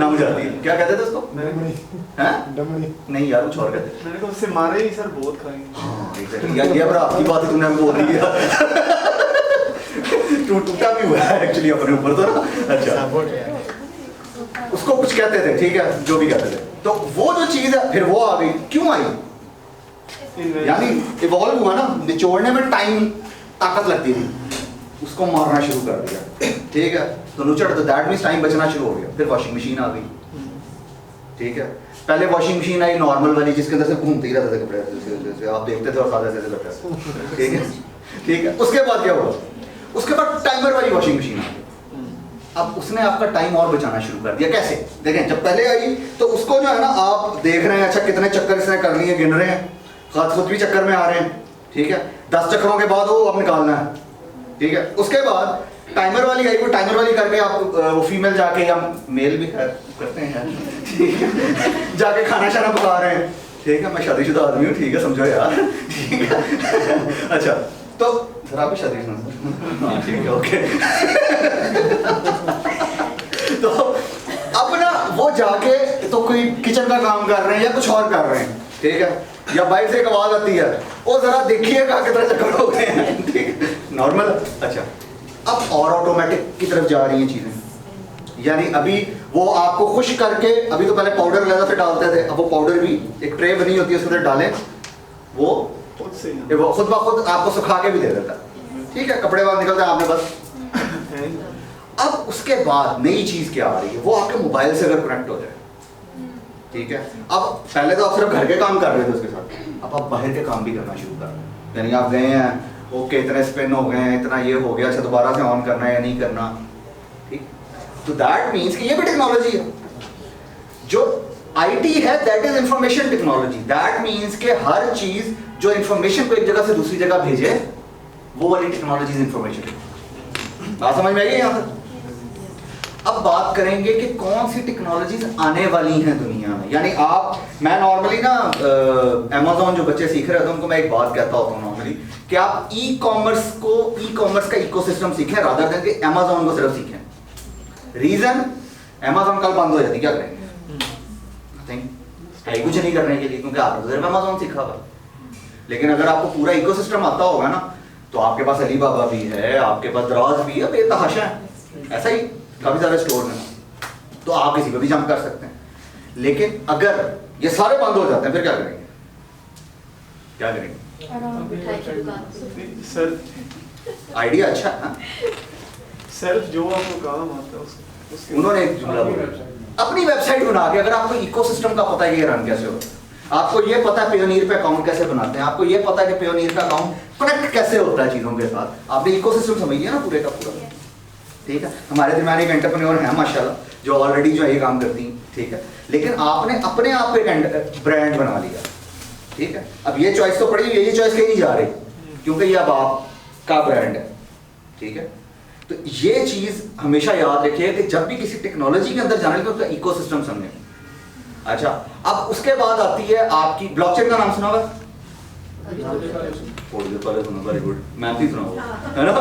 ना मुझे आती है। क्या कहते थे उसको? डमनी। नहीं यार कुछ और कहते। मैंने कहा उससे मारे ही सर बहुत खाएंगे। हाँ एग्जैक्टली यार, ये आपकी बात तुमने हमको बोल दी टूटा भी हुआ है एक्चुअली अपने ऊपर तो ना। अच्छा उसको कुछ कहते थे, ठीक है, जो भी कहते थे। तो वो जो चीज है फिर वो आ गई, क्यों आई? यानी इवॉल्व हुआ ना, निचोड़ने में टाइम ताकत लगती थी, उसको मारना शुरू कर दिया, ठीक है, तो नुचड़, तो दैट मींस टाइम बचना शुरू हो गया। फिर वॉशिंग मशीन आ गई, ठीक है। पहले वॉशिंग मशीन आई नॉर्मल वाली, जिसके अंदर से घूमते ही रहते थे कपड़े, आप देखते थे और साथ ऐसे करते, ठीक है, ठीक है। उसके बाद क्या हुआ? उसके बाद टाइमर वाली वॉशिंग मशीन आ गई। अब उसने आपका टाइम और बचाना शुरू कर दिया। कैसे? देखें, जब पहले आई तो उसको जो है ना, आप देख रहे हैं अच्छा कितने चक्कर इसने कर लिए, गिन रहे हैं, खुद भी चक्कर में आ रहे हैं, ठीक है, 10 चक्करों के बाद वो अब निकालना है, ठीक है। उसके बाद टाइमर वाली आई, वो टाइमर वाली करके आप वो फीमेल जाके, या मेल भी करते हैं यार, ठीक है, जाके खाना शाना पका रहे हैं, ठीक है। मैं शादीशुदा आदमी हूँ, ठीक है, समझो यार, ठीक है। अच्छा तो सर आप भी शादीशुदा? हाँ ठीक है, ओके। तो अब ना वो जाके तो कोई किचन का काम कर रहे हैं या कुछ और कर रहे हैं, ठीक है, या बाइक से एक आवाज आती है, वो जरा देखिएगा कितना चक्कर हो गए हैं, ठीक है, नॉर्मल। अच्छा अब और ऑटोमेटिक की तरफ जा रही हैं चीजें, यानी अभी वो आपको खुश करके, अभी तो पहले पाउडर वगैरह से डालते थे, अब वो पाउडर भी एक ट्रे बनी होती है, उसके अंदर डालें, वो खुद ब खुद आपको सुखा के भी दे देता, ठीक है, कपड़े बाहर निकलते हैं आपने बस। अब उसके बाद नई चीज क्या आ रही है, वो आपके मोबाइल से अगर कनेक्ट हो जाए, ठीक है। अब पहले तो आप सिर्फ घर के काम कर रहे थे उसके साथ, अब आप बाहर के काम भी करना शुरू कर रहे हैं, यानी आप गए हैं, ओके इतने स्पिन हो गए हैं, इतना ये हो गया, अच्छा दोबारा से ऑन करना है या नहीं करना, ठीक। तो दैट मीन्स कि ये भी टेक्नोलॉजी है। जो आईटी है that is information technology. That means कि हर चीज जो इंफॉर्मेशन को एक जगह से दूसरी जगह भेजे, वो वाली टेक्नोलॉजी इंफॉर्मेशन। बात समझ में आई है यहाँ तक? अब बात करेंगे कि कौन सी टेक्नोलॉजीज आने वाली हैं दुनिया में। यानी आप, मैं नॉर्मली ना अमेज़न जो बच्चे सीख रहे थे उनको मैं एक बात कहता होता हूँ नॉर्मली, कि आप ई कॉमर्स का इकोसिस्टम सीखें रादर देन कि अमेज़न को सिर्फ सीखें। रीजन, अमेज़न कल बंद हो जाती, क्या करेंगे? कुछ नहीं करने के लिए, क्योंकि आपने सिर्फ अमेज़न सीखा हुआ। लेकिन अगर आपको पूरा इकोसिस्टम आता होगा ना, तो आपके पास अलीबाबा भी है, आपके पास दराज भी है, बेतहाशा है, ऐसा ही काफी सारे स्टोर हैं, तो आप किसी पे भी जंप कर सकते हैं। लेकिन अगर ये सारे बंद हो जाते हैं, फिर क्या करेंगे? क्या करेंगे? सर आइडिया अच्छा है, सेल्फ जो आपको काम आता है उन्होंने एक जुमला बोला, अपनी वेबसाइट बना के, अगर आपको इकोसिस्टम का पता है कि ये रन कैसे होता है, आपको ये पता है पेयोनियर पे अकाउंट कैसे बनाते हैं, आपको ये पता है कि पेयोनियर का अकाउंट कनेक्ट कैसे होता है चीजों के साथ, आपने इकोसिस्टम समझ लिया ना पूरे का पूरा, ठीक है। हमारे दरमियान एक एंटरप्रेन्योर है माशाल्लाह, जो ऑलरेडी जो है ये काम करती हैं, ठीक है, लेकिन आपने अपने आप पे ब्रांड बना लिया, ठीक है। अब ये चॉइस तो पड़ी, ये चॉइस कहीं नहीं जा रही, क्योंकि ये अब आपका ब्रांड है, ठीक है। तो ये चीज हमेशा याद रखिए कि जब भी किसी टेक्नोलॉजी के अंदर जाने तो उसका इकोसिस्टम समझें। अच्छा, अब उसके बाद आती है आपकी ब्लॉकचेन का नाम सुना होगा? वेरी गुड, मैं भी सुना होगा, है ना?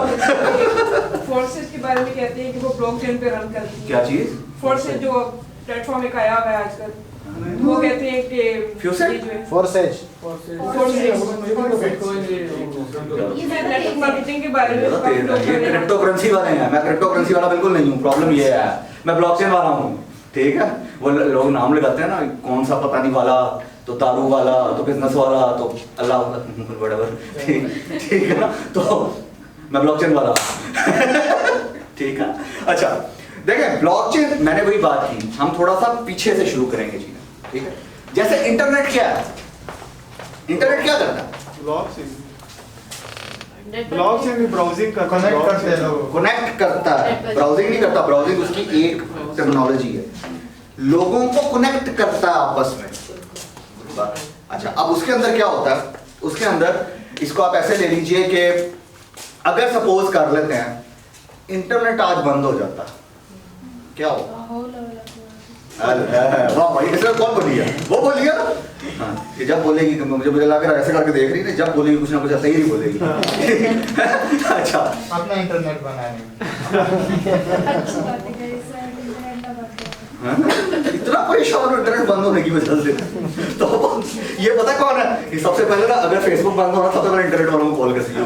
फोर्सेस के बारे में कहते हैं कि वो ब्लॉकचेन पे रन करती है। क्या चीज? फोर्सेस जो प्लेटफॉर्म एक आया हुआ है आजकल, वो कहते हैं कि फ्यूसेट, फोर्सेज, नेटवर्क मार्केटिंग के बारे में ये क्रिप्टो करेंसी वाले हैं, मैं क्रिप्टो करेंसी वाला बिल्कुल नहीं हूँ। प्रॉब्लम ये है, मैं ब्लॉकचेन वाला हूँ, ठीक है। वो लोग नाम लगाते हैं ना, कौन सा पता नहीं वाला, तो दारू वाला, तो बिजनेस वाला, तो अल्लाह व्हाटएवर, ठीक है ना। तो मैं ब्लॉकचेन वाला ठीक है। अच्छा देखें, ब्लॉकचेन, मैंने वही बात की, हम थोड़ा सा पीछे से शुरू करेंगे चीजें, ठीक है। जैसे इंटरनेट क्या है, इंटरनेट क्या करता है? ब्लॉकचेन भी ब्राउजिंग करता है, कनेक्ट करता है, ब्राउजिंग नहीं करता। ब्राउजिंग उसकी एक टेक्नोलॉजी है, लोगों को कनेक्ट करता है आपस में। अच्छा, अब उसके अंदर क्या होता है? उसके अंदर इसको आप ऐसे ले लीजिए कि अगर सपोज कर लेते हैं इंटरनेट आज बंद हो जाता, क्या होगा? वाह भाई, इसमें कौन बोलिए? वो बोलिए ना, हाँ, कि जब बोलेगी, मुझे लगा कर ऐसे करके देख रही है, जब बोलेगी कुछ ना कुछ सही नहीं बोलेगी। अच्छा, अपना इंटरनेट बनाने हमेशा वो इंटरनेट बंद होने की वजह से। तो ये पता कौन है कि सबसे पहले ना अगर फेसबुक बंद हो रहा सबसे पहले इंटरनेट वालों को कॉल कर सकते।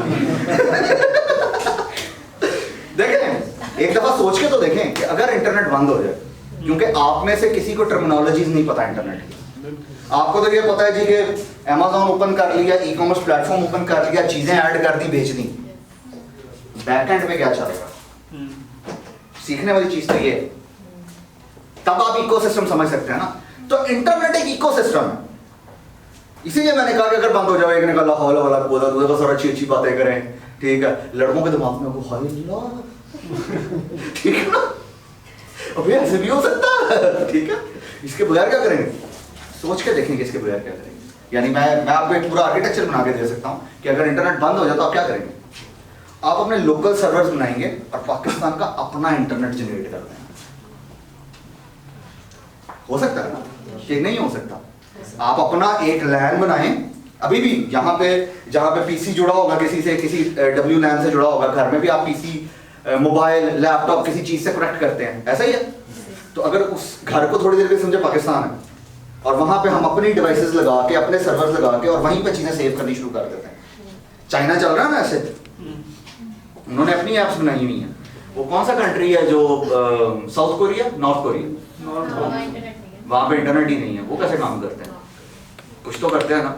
देखें एक दफा सोच के तो देखें कि अगर इंटरनेट बंद हो जाए, क्योंकि आप में से किसी को टर्मिनोलॉजीज नहीं पता इंटरनेट की। आपको तो ये पता है जी कि Amazon ओपन कर लिया, ई कॉमर्स प्लेटफॉर्म ओपन कर लिया, चीजें ऐड कर दी, बेच दी। बैकएंड में क्या चलेगा, सीखने वाली चीज तो ये है। तब आप इकोसिस्टम समझ सकते हैं ना। तो इंटरनेट एक इकोसिस्टम है। इसीलिए मैंने कहा कि अगर बंद हो जाए, एक ने कहा हौला वाला बोला तो बस और अच्छी अच्छी बातें करें, ठीक है। लड़कों के दिमाग में वो हाय ठीक है ना, अभी ऐसे भी हो सकता है, ठीक है। इसके बगैर क्या करेंगे, सोच के देखेंगे इसके बगैर क्या करेंगे। यानी मैं आपको एक पूरा आर्किटेक्चर बना के दे सकता हूँ कि अगर इंटरनेट बंद हो जाए तो आप क्या करेंगे। आप अपने लोकल सर्वर्स बनाएंगे और पाकिस्तान का अपना इंटरनेट जनरेट कर देंगे। हो सकता है ना, कि नहीं हो सकता। आप अपना एक लैन बनाएं, अभी भी जहां पे पीसी जुड़ा होगा किसी से, किसी डब्ल्यू लैन से जुड़ा होगा, घर में भी आप पीसी, मोबाइल, लैपटॉप किसी चीज से कनेक्ट करते हैं, ऐसा ही है। तो अगर उस घर को थोड़ी देर के समझे पाकिस्तान है और वहां पे हम अपनी डिवाइसेस लगा के, अपने सर्वर्स लगा के और वहीं पे चीजें सेव करनी शुरू कर देते हैं। चाइना चल रहा है ना ऐसे, उन्होंने अपनी ऐप्स बनाई हुई हैं। वो कौन सा कंट्री है जो साउथ कोरिया, नॉर्थ कोरिया, वहां पे इंटरनेट ही नहीं है। वो कैसे काम करते हैं, कुछ तो करते हैं ना।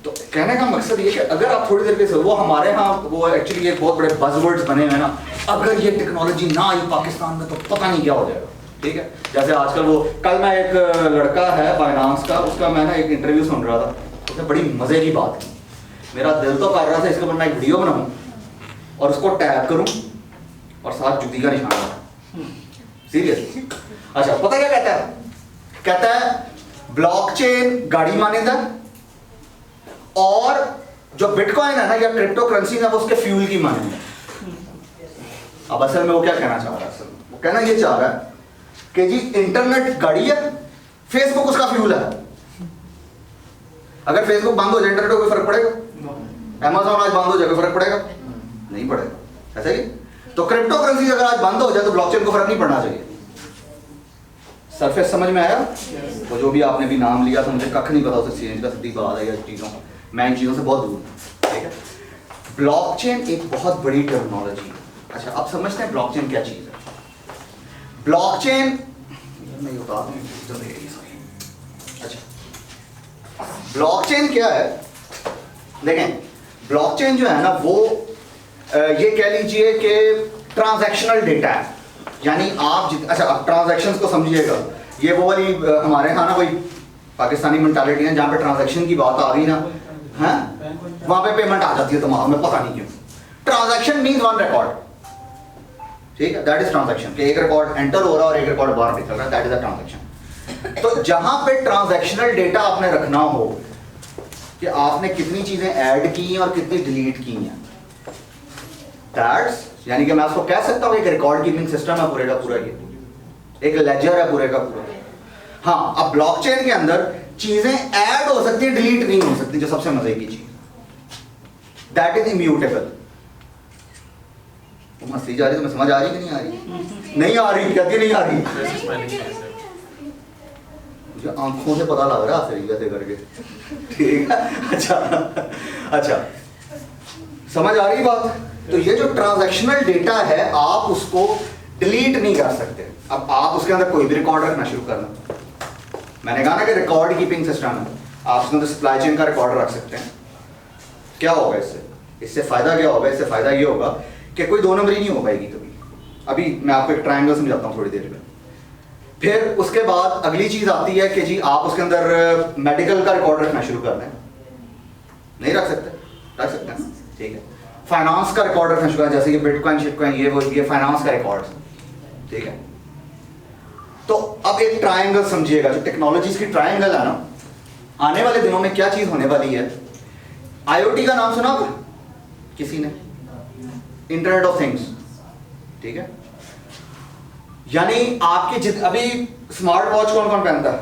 तो कहने का मकसद ये कि अगर आप थोड़ी देर के से, वो हमारे यहाँ वो एक्चुअली एक बहुत बड़े बज़वर्ड्स बने हुए ना, अगर ये टेक्नोलॉजी ना आई पाकिस्तान में तो पता नहीं क्या हो जाएगा, ठीक है। जैसे आजकल वो, कल मैं एक लड़का है फाइनेंस का, उसका मैं ना एक इंटरव्यू सुन रहा था, उसने बड़ी मजे की बात की। मेरा दिल तो कर रहा था इसके ऊपर मैं एक वीडियो बनाऊं और उसको टैग करूं और साथ जुती का निशान लगाऊं, सीरियसली। अच्छा, पता क्या कहता है, कहता है ब्लॉकचेन गाड़ी मानेगा और जो बिटकॉइन है ना या क्रिप्टो करेंसी है वो उसके फ्यूल की मानेगा। अब असल में वो क्या कहना चाह रहा है, असल में वो कहना ये चाह रहा है कि जी इंटरनेट गाड़ी है, फेसबुक उसका फ्यूल है। अगर फेसबुक बंद हो जाए इंटरनेट को कोई फर्क पड़ेगा? Amazon आज बंद हो जाए कोई फर्क पड़ेगा? नहीं पड़ेगा, ऐसा ही। तो क्रिप्टो करेंसी अगर आज बंद हो जाए तो ब्लॉकचेन को फर्क नहीं पड़ना चाहिए। सरफेस समझ में आया? वो जो भी आपने भी नाम लिया था, मुझे कख नहीं पता उसे चेंज का, सीधी बात है या चीज़ों, मैं इन चीज़ों से बहुत दूर हूँ, ठीक है। ब्लॉकचेन एक बहुत बड़ी टर्मिनोलॉजी है। अच्छा, अब समझते हैं ब्लॉकचेन क्या चीज़ है। ब्लॉकचेन नहीं होता, अच्छा ब्लॉकचेन क्या है, देखें ब्लॉकचेन जो है ना वो ये कह लीजिए कि ट्रांजैक्शनल डेटा है। यानी आप अच्छा, अब ट्रांजैक्शंस को समझिएगा, ये वो वाली हमारे यहाँ ना वही पाकिस्तानी मेंटालिटी है जहाँ पे ट्रांजैक्शन की बात आ गई ना, हैं वहाँ पे पेमेंट आ जाती है दिमाग में, पता नहीं क्यों। ट्रांजैक्शन मीन्स वन रिकॉर्ड, ठीक है, दैट इज ट्रांजैक्शन, कि एक रिकॉर्ड एंटर हो रहा है और एक रिकॉर्ड बाहर निकल रहा है, दैट इज अ ट्रांजैक्शन। तो जहाँ पे ट्रांजैक्शनल डेटा आपने रखना हो कि आपने कितनी चीजें ऐड की हैं और कितनी डिलीट की हैं, दैट्स, यानी कि मैं उसको कह सकता हूँ एक रिकॉर्ड कीपिंग सिस्टम है पूरे का पूरा, ये एक लेजर है पूरे का पूरा। हाँ, अब ब्लॉकचेन के अंदर चीजें ऐड हो सकती है, डिलीट नहीं हो सकती, जो सबसे मजे की चीज, दैट इज इम्यूटेबल। तुम हंसी जा रही, तुम्हें समझ आ रही कि नहीं आ रही? नहीं आ रही, कहती नहीं आ रही, मुझे आंखों से पता लग रहा है ऐसे करके, ठीक है। अच्छा समझ आ रही बात? तो ये जो ट्रांजैक्शनल डेटा है आप उसको डिलीट नहीं कर सकते। अब आप उसके अंदर कोई भी रिकॉर्ड रखना शुरू करना, मैंने कहा ना कि रिकॉर्ड कीपिंग सिस्टम है, आप उसके अंदर सप्लाई चेन का रिकॉर्ड रख सकते हैं। क्या होगा इससे फायदा क्या होगा? इससे फायदा ये होगा कि कोई दो नंबरी नहीं हो पाएगी कभी। अभी मैं आपको एक ट्रायंगल समझाता हूँ थोड़ी देर में। फिर उसके बाद अगली चीज आती है कि जी आप उसके अंदर मेडिकल का रिकॉर्ड रखना शुरू कर दें, नहीं रख सकते? रख सकते हैं, ठीक है। फाइनेंस का रिकॉर्ड रखना शुरू, जैसे कि बिटकॉइन शिटकॉइन ये वो, ये फाइनेंस का रिकॉर्ड, ठीक है। तो अब एक ट्रायंगल समझिएगा, जो टेक्नोलॉजीज की ट्रायंगल है ना, आने वाले दिनों में क्या चीज होने वाली है। IoT का नाम सुना आपने किसी ने? इंटरनेट ऑफ थिंग्स, ठीक है। यानी आपकी अभी स्मार्ट वॉच कौन कौन पहनता है?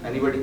एनीबॉडी?